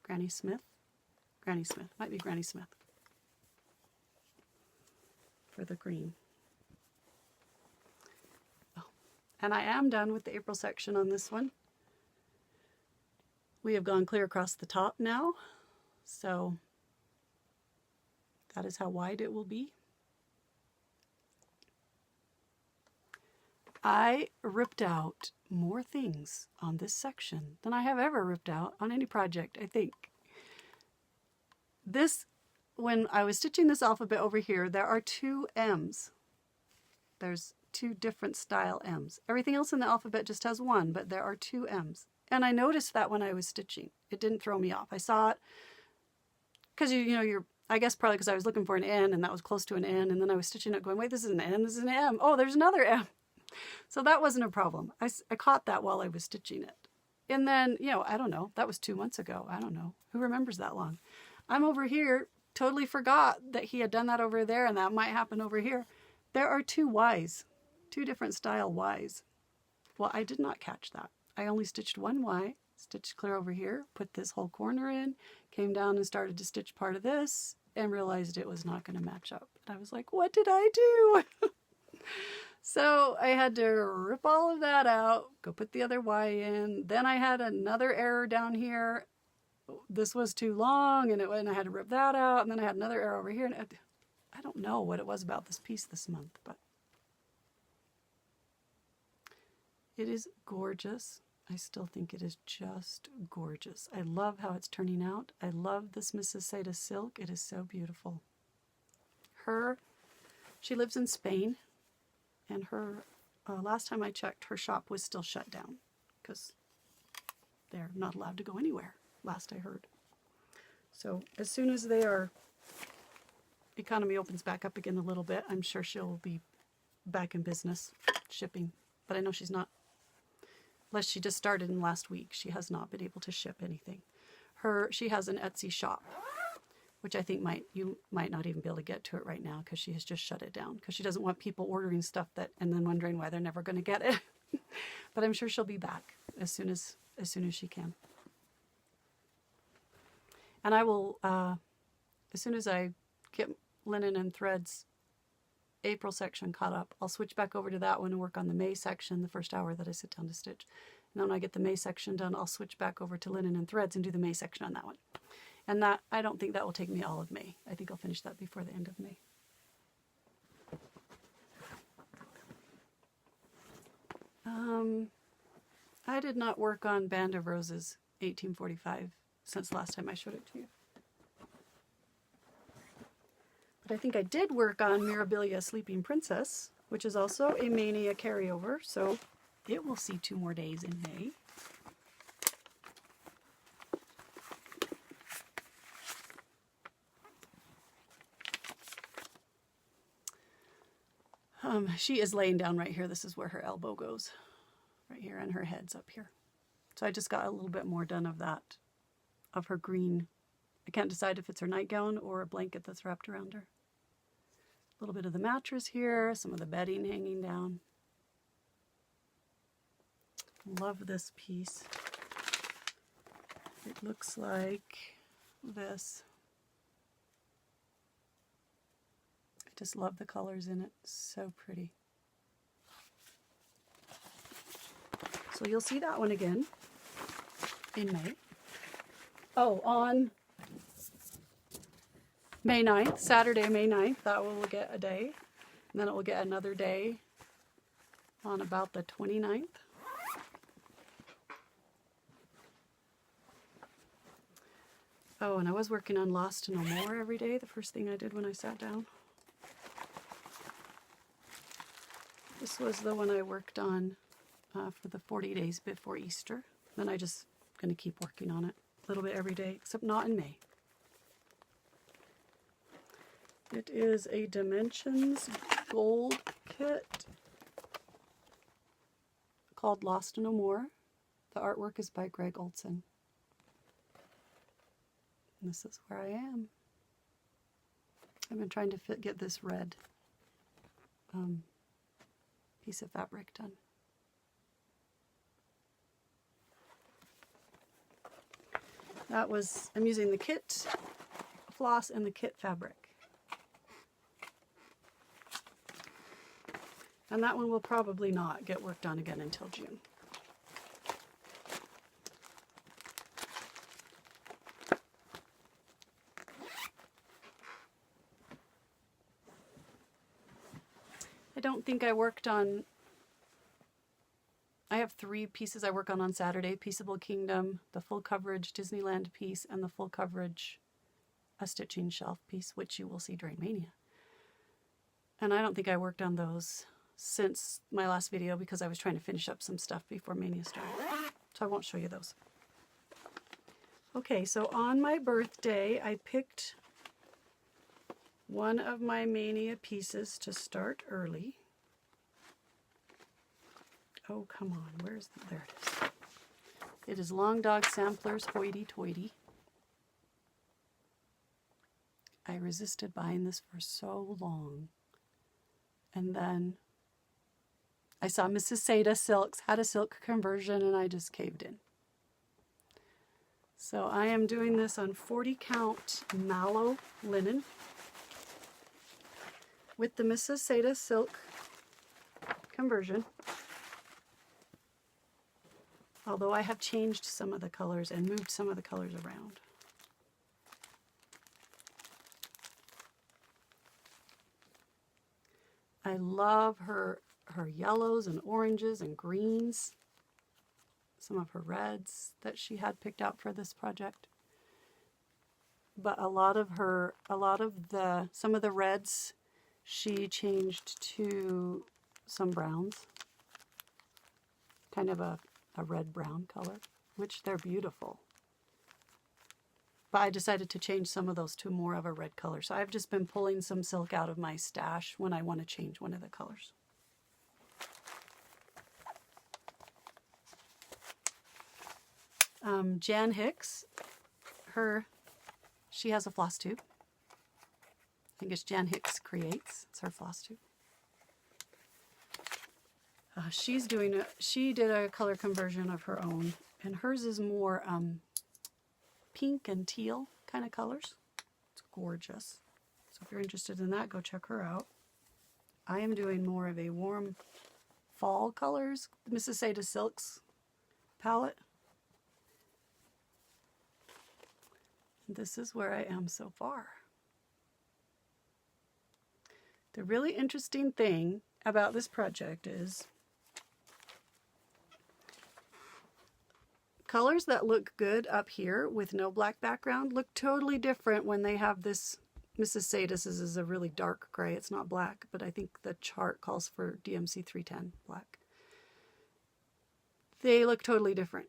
A: Granny Smith? Granny Smith. Might be Granny Smith. For the green. Oh. And I am done with the April section on this one. We have gone clear across the top now. So that is how wide it will be. I ripped out more things on this section than I have ever ripped out on any project, I think. When I was stitching this alphabet over here, there are 2 M's. There's 2 different style M's. Everything else in the alphabet just has 1, but there are 2 M's. And I noticed that when I was stitching. It didn't throw me off. I saw it because I guess probably because I was looking for an N and that was close to an N, and then I was stitching it going, wait, this is an N, this is an M. Oh, there's another M. So that wasn't a problem. I caught that while I was stitching it. And then, I don't know, that was 2 months ago. I don't know. Who remembers that long? I'm over here, totally forgot that he had done that over there and that might happen over here. There are 2 Ys, 2 different style Ys. Well, I did not catch that. I only stitched 1 Y, stitched clear over here, put this whole corner in, came down and started to stitch part of this and realized it was not going to match up. And I was like, what did I do? So I had to rip all of that out, go put the other Y in. Then I had another error down here. This was too long, and I had to rip that out. And then I had another error over here. And I don't know what it was about this piece this month, but it is gorgeous. I still think it is just gorgeous. I love how it's turning out. I love this Mrs. Sada silk. It is so beautiful. She lives in Spain. And her, last time I checked, her shop was still shut down because they're not allowed to go anywhere, last I heard. So as soon as economy opens back up again a little bit, I'm sure she'll be back in business shipping. But I know she's not, unless she just started in last week, she has not been able to ship anything. She has an Etsy shop, which I think you might not even be able to get to it right now because she has just shut it down because she doesn't want people ordering stuff and then wondering why they're never going to get it. But I'm sure she'll be back as soon as she can. And I will, as soon as I get linen and threads April section caught up, I'll switch back over to that one and work on the May section the first hour that I sit down to stitch. And then when I get the May section done, I'll switch back over to linen and threads and do the May section on that one. And that, I don't think that will take me all of May. I think I'll finish that before the end of May. I did not work on Band of Roses 1845 since last time I showed it to you. But I think I did work on Mirabilia Sleeping Princess, which is also a Maynia carryover, so it will see 2 more days in May. She is laying down right here. This is where her elbow goes, right here, and her head's up here. So I just got a little bit more done of that, of her green. I can't decide if it's her nightgown or a blanket that's wrapped around her. A little bit of the mattress here, some of the bedding hanging down. Love this piece. It looks like this. I just love the colors in it. So pretty. So you'll see that one again in May. Oh, on May 9th, Saturday, May 9th, that one will get a day. And then it will get another day on about the 29th. Oh, and I was working on Lost No More every day, the first thing I did when I sat down. This was the one I worked on for the 40 days before Easter. Then I just going to keep working on it a little bit every day, except not in May. It is a Dimensions gold kit called Lost No More. The artwork is by Greg Olson. And this is where I am. I've been trying to get this red piece of fabric done. That was, I'm using the kit floss and the kit fabric. And that one will probably not get worked on again until June. I don't think I worked on, I have 3 pieces I work on Saturday: Peaceable Kingdom, the full coverage Disneyland piece, and the full coverage a stitching shelf piece, which you will see during Maynia. And I don't think I worked on those since my last video because I was trying to finish up some stuff before Maynia started. So I won't show you those. Okay, so on my birthday, I picked one of my Maynia pieces to start early. Oh, come on, where's the, there it is. It is Long Dog Samplers Hoity Toity. I resisted buying this for so long. And then I saw Mrs. Seda Silks had a silk conversion and I just caved in. So I am doing this on 40 count mallow linen with the Mrs. Seda silk conversion. Although I have changed some of the colors and moved some of the colors around. I love her yellows and oranges and greens. Some of her reds that she had picked out for this project. But some of the reds she changed to some browns. Kind of a red-brown color, which they're beautiful. But I decided to change some of those to more of a red color. So I've just been pulling some silk out of my stash when I want to change one of the colors. Jan Hicks, she has a Flosstube. I think it's Jan Hicks Creates. It's her Flosstube. She did a color conversion of her own, and hers is more pink and teal kind of colors. It's gorgeous. So if you're interested in that, go check her out. I am doing more of a warm fall colors, Mrs. Seda Silks palette. This is where I am so far. The really interesting thing about this project is colors that look good up here with no black background look totally different when they have this. Mrs. Sada's is a really dark gray. It's not black, but I think the chart calls for DMC 310 black. They look totally different.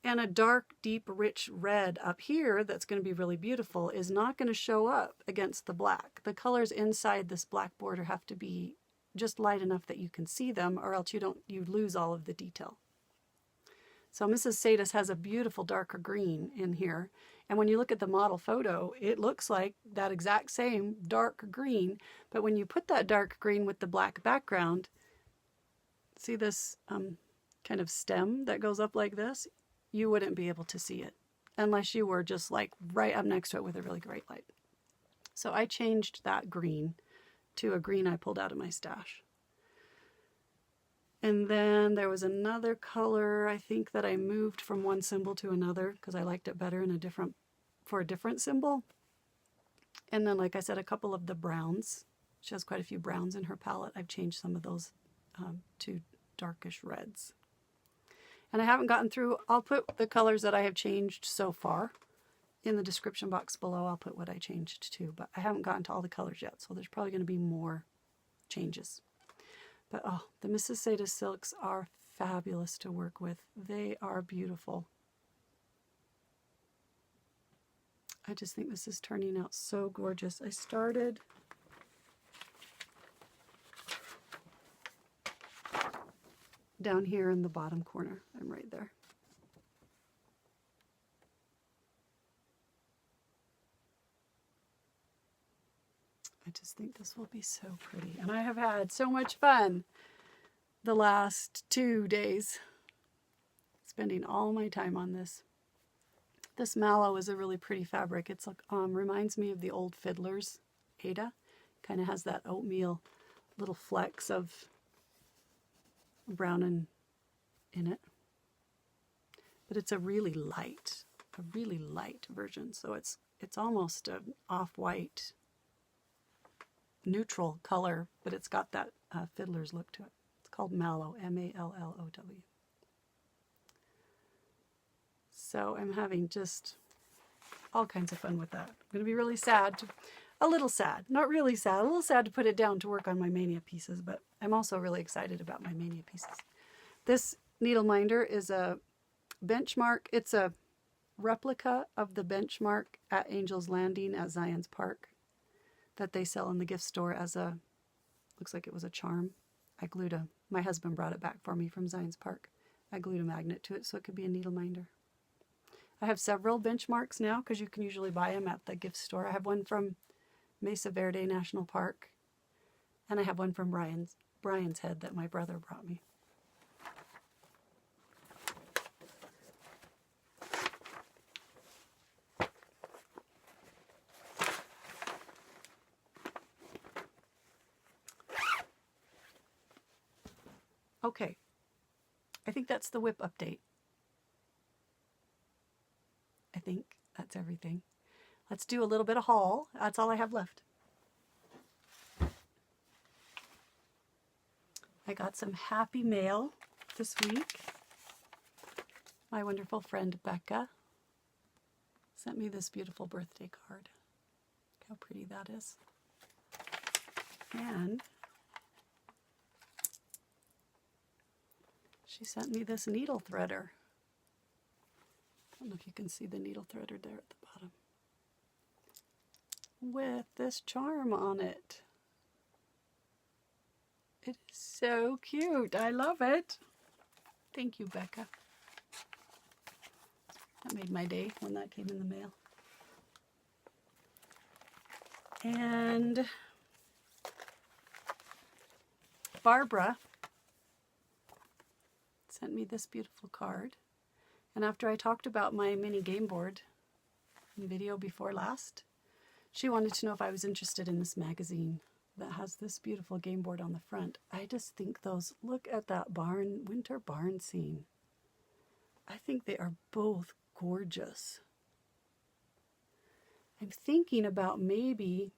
A: And a dark, deep, rich red up here that's going to be really beautiful is not going to show up against the black. The colors inside this black border have to be just light enough that you can see them, or else you lose all of the detail. So Mrs. Sadis has a beautiful darker green in here. And when you look at the model photo, it looks like that exact same dark green. But when you put that dark green with the black background, see this kind of stem that goes up like this? You wouldn't be able to see it unless you were just like right up next to it with a really great light. So I changed that green to a green I pulled out of my stash. And then there was another color, I think, that I moved from one symbol to another because I liked it better for a different symbol. And then, like I said, a couple of the browns. She has quite a few browns in her palette. I've changed some of those to darkish reds. And I haven't gotten through, I'll put the colors that I have changed so far in the description box below. I'll put what I changed too, but I haven't gotten to all the colors yet, so there's probably going to be more changes. But oh, the Mrs. Sadis silks are fabulous to work with. They are beautiful. I just think this is turning out so gorgeous. I started down here in the bottom corner. I'm right there. I just think this will be so pretty. And I have had so much fun the last 2 days, spending all my time on this. This mallow is a really pretty fabric. It's like, reminds me of the old Fiddler's Ada. Kind of has that oatmeal little flecks of brown in it. But it's a really light version. So it's almost an off-white neutral color, but it's got that fiddler's look to it. It's called Mallow, M-A-L-L-O-W. So I'm having just all kinds of fun with that. I'm going to be really sad, a little sad, not really sad, a little sad to put it down to work on my Maynia pieces, but I'm also really excited about my Maynia pieces. This needle minder is a benchmark. It's a replica of the benchmark at Angel's Landing at Zion's Park that they sell in the gift store as a, looks like it was a charm. My husband brought it back for me from Zion's Park. I glued a magnet to it so it could be a needle minder. I have several benchmarks now because you can usually buy them at the gift store. I have one from Mesa Verde National Park, and I have one from Brian's Head that my brother brought me. Okay, I think that's the whip update. I think that's everything. Let's do a little bit of haul. That's all I have left. I got some happy mail this week. My wonderful friend Becca sent me this beautiful birthday card. Look how pretty that is. And she sent me this needle threader. I don't know if you can see the needle threader there at the bottom. With this charm on it. It is so cute. I love it. Thank you, Becca. That made my day when that came in the mail. And Barbara sent me this beautiful card. And after I talked about my mini game board video before last, she wanted to know if I was interested in this magazine that has this beautiful game board on the front. I just think those, look at that winter barn scene. I think they are both gorgeous. I'm thinking about maybe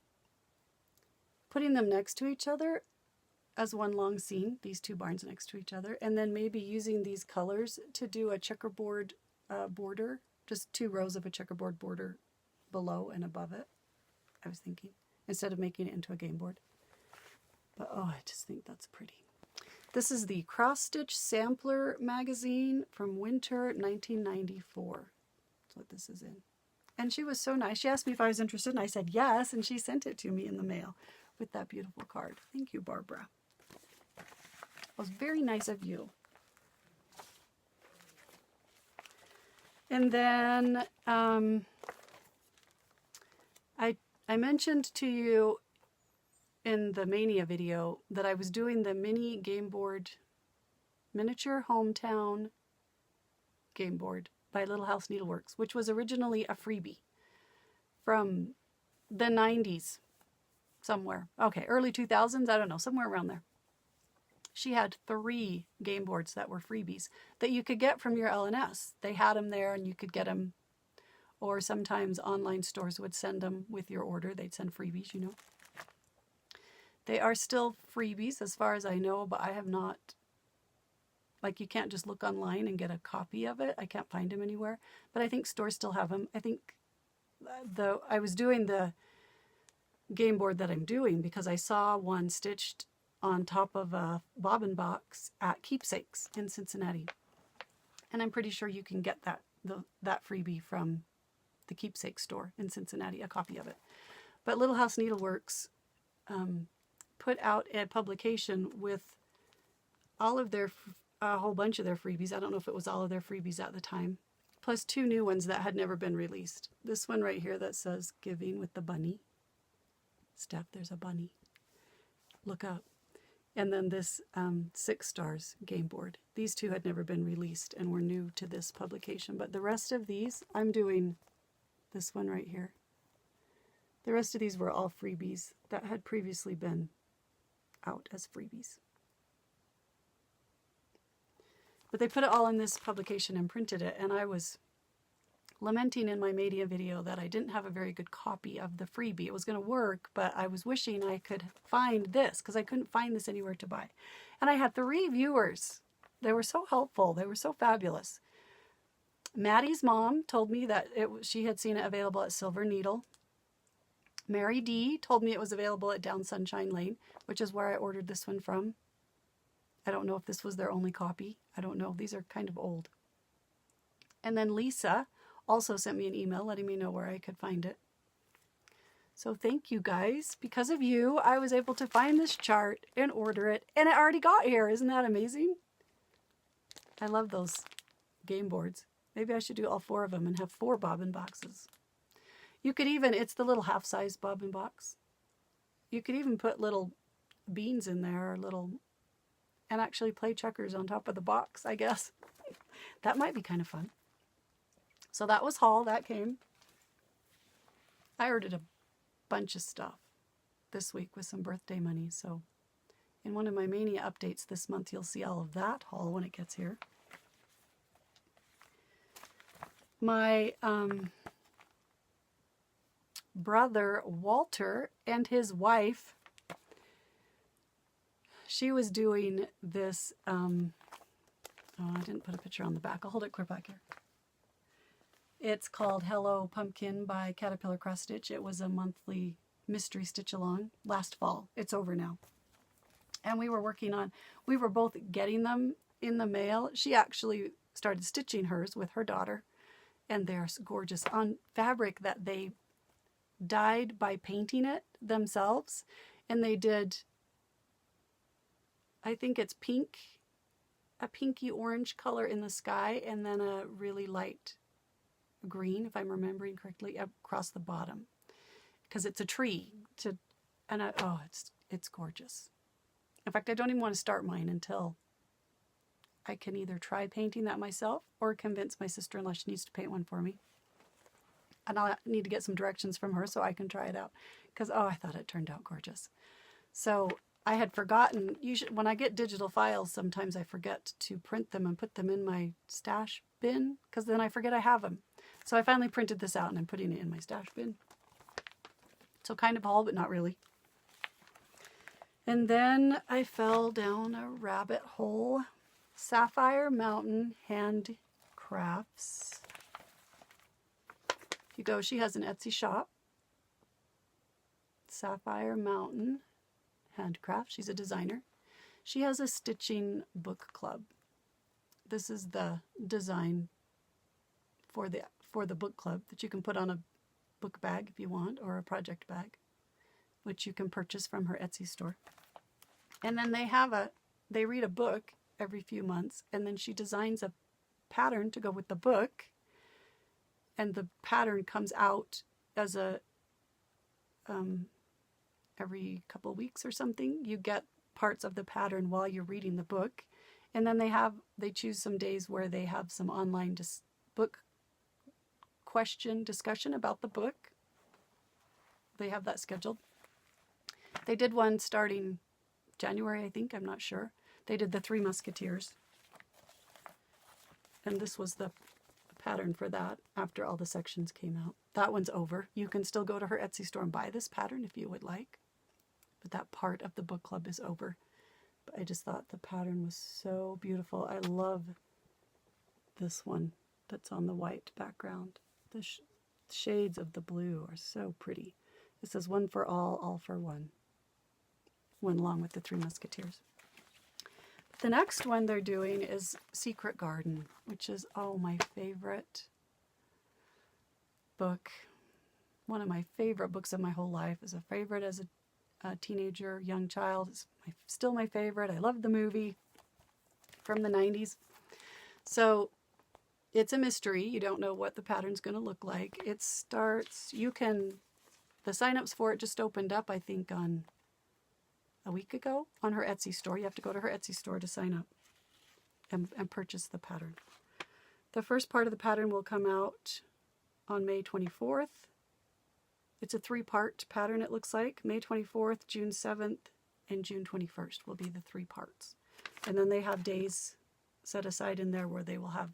A: putting them next to each other as one long scene, these two barns next to each other, and then maybe using these colors to do a checkerboard border, just 2 rows of a checkerboard border below and above it, I was thinking, instead of making it into a game board. But oh, I just think that's pretty. This is the Cross Stitch Sampler magazine from winter 1994. That's what this is in. And she was so nice. She asked me if I was interested, and I said yes, and she sent it to me in the mail with that beautiful card. Thank you, Barbara. It was very nice of you. And then I mentioned to you in the Maynia video that I was doing the mini game board, miniature hometown game board by Little House Needleworks, which was originally a freebie from the 90s somewhere. Okay, early 2000s, I don't know, somewhere around there. She had 3 game boards that were freebies that you could get from your LNS. They had them there and you could get them, or sometimes online stores would send them with your order. They'd send freebies, you know. They are still freebies as far as I know, but I have not, like, you can't just look online and get a copy of it. I can't find them anywhere, but I think stores still have them. I think I was doing the game board that I'm doing because I saw one stitched on top of a bobbin box at Keepsakes in Cincinnati. And I'm pretty sure you can get that freebie from the Keepsake store in Cincinnati, a copy of it. But Little House Needleworks put out a publication with all of their, a whole bunch of their freebies. I don't know if it was all of their freebies at the time, plus 2 new ones that had never been released. This one right here that says Giving with the bunny. Steph, there's a bunny. Look up. And then this 6 Stars game board. These 2 had never been released and were new to this publication. But the rest of these, I'm doing this one right here. The rest of these were all freebies that had previously been out as freebies. But they put it all in this publication and printed it, and I was lamenting in my Maynia video that I didn't have a very good copy of the freebie. It was going to work, but I was wishing I could find this because I couldn't find this anywhere to buy. And I had 3 viewers. They were so helpful. They were so fabulous. Maddie's mom told me that she had seen it available at Silver Needle. Mary D told me it was available at Down Sunshine Lane, which is where I ordered this one from. I don't know if this was their only copy. I don't know. These are kind of old. And then Lisa also sent me an email letting me know where I could find it. So thank you guys. Because of you, I was able to find this chart and order it, and it already got here. Isn't that amazing? I love those game boards. Maybe I should do all 4 of them and have 4 bobbin boxes. You could even, it's the little half-size bobbin box. You could even put little beans in there, or little, and actually play checkers on top of the box, I guess. That might be kind of fun. So that was haul, that came. I ordered a bunch of stuff this week with some birthday money. So in one of my Maynia updates this month, you'll see all of that haul when it gets here. My brother Walter and his wife, she was doing this, oh, I didn't put a picture on the back. I'll hold it clear back here. It's called Hello Pumpkin by Caterpillar Cross Stitch. It was a monthly mystery stitch along last fall. It's over now. And we were both getting them in the mail. She actually started stitching hers with her daughter, and they're gorgeous on fabric that they dyed by painting it themselves. And they did, I think it's pink, a pinky orange color in the sky, and then a really light green, if I'm remembering correctly, across the bottom, because it's a tree. Oh, it's gorgeous. In fact, I don't even want to start mine until I can either try painting that myself or convince my sister-in-law she needs to paint one for me. And I'll need to get some directions from her so I can try it out, because oh, I thought it turned out gorgeous. So I had forgotten, when I get digital files, sometimes I forget to print them and put them in my stash bin, because then I forget I have them. So I finally printed this out and I'm putting it in my stash bin. So kind of haul, but not really. And then I fell down a rabbit hole. Sapphire Mountain Handcrafts. If you go, she has an Etsy shop. Sapphire Mountain Handcraft. She's a designer. She has a stitching book club. This is the design for the book club that you can put on a book bag if you want, or a project bag, which you can purchase from her Etsy store. And then they have they read a book every few months, and then she designs a pattern to go with the book, and the pattern comes out as a every couple of weeks or something. You get parts of the pattern while you're reading the book, and then they choose some days where they have some online book question discussion about the book. They have that scheduled. They did one starting January, I think, I'm not sure. They did the Three Musketeers, and this was the pattern for that after all the sections came out. That one's over. You can still go to her Etsy store and buy this pattern if you would like, but that part of the book club is over. But I just thought the pattern was so beautiful. I love this one that's on the white background. The shades of the blue are so pretty. It says one for all for one. Went along with the Three Musketeers. The next one they're doing is Secret Garden, which is, oh, my favorite book. One of my favorite books of my whole life. Is a favorite as a teenager, young child. It's still my favorite. I loved the movie from the 90s. So it's a mystery. You don't know what the pattern's going to look like. It starts, the sign-ups for it just opened up, I think, on a week ago on her Etsy store. You have to go to her Etsy store to sign up and purchase the pattern. The first part of the pattern will come out on May 24th. It's a 3-part pattern, it looks like. May 24th, June 7th, and June 21st will be the 3 parts. And then they have days set aside in there where they will have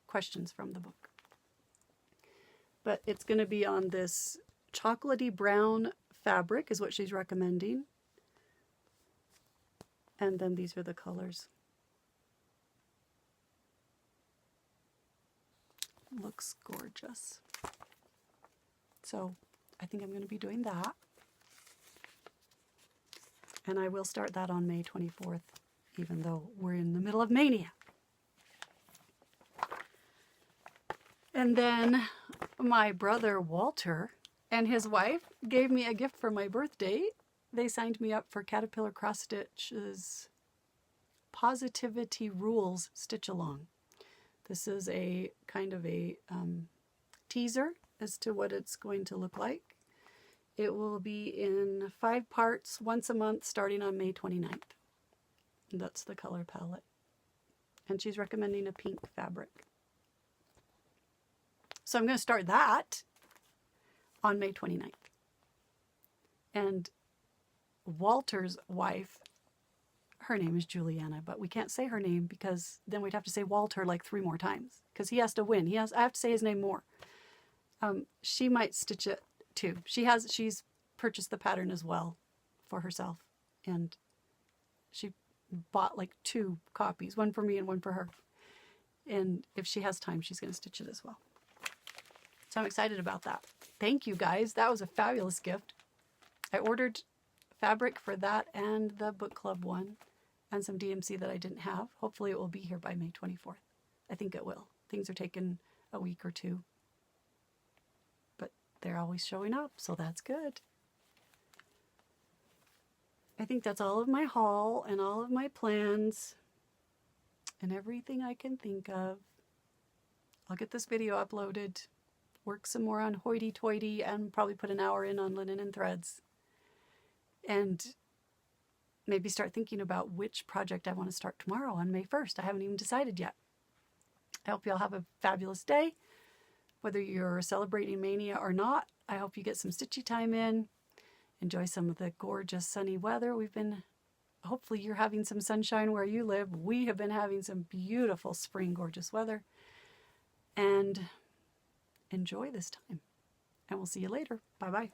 A: questions from the book. But it's going to be on this chocolatey brown fabric is what she's recommending. And then these are the colors. Looks gorgeous. So I think I'm going to be doing that. And I will start that on May 24th, even though we're in the middle of Maynia. And then my brother Walter and his wife gave me a gift for my birthday. They signed me up for Caterpillar Cross Stitch's Positivity Rules Stitch Along. This is a kind of a teaser as to what it's going to look like. It will be in 5 parts once a month starting on May 29th. And that's the color palette. And she's recommending a pink fabric. So I'm going to start that on May 29th. And Walter's wife, her name is Juliana, but we can't say her name because then we'd have to say Walter like 3 more times because he has to win. I have to say his name more. She might stitch it too. She's purchased the pattern as well for herself, and she bought like 2 copies, one for me and one for her. And if she has time, she's going to stitch it as well. So I'm excited about that. Thank you guys. That was a fabulous gift. I ordered fabric for that and the book club one and some DMC that I didn't have. Hopefully it will be here by May 24th. I think it will. Things are taking a week or 2. But they're always showing up, so that's good. I think that's all of my haul and all of my plans and everything I can think of. I'll get this video uploaded, work some more on hoity-toity, and probably put an hour in on linen and threads. And maybe start thinking about which project I want to start tomorrow on May 1st. I haven't even decided yet. I hope you all have a fabulous day. Whether you're celebrating Maynia or not, I hope you get some stitchy time in. Enjoy some of the gorgeous sunny weather. Hopefully you're having some sunshine where you live. We have been having some beautiful spring, gorgeous weather. And enjoy this time. And we'll see you later. Bye-bye.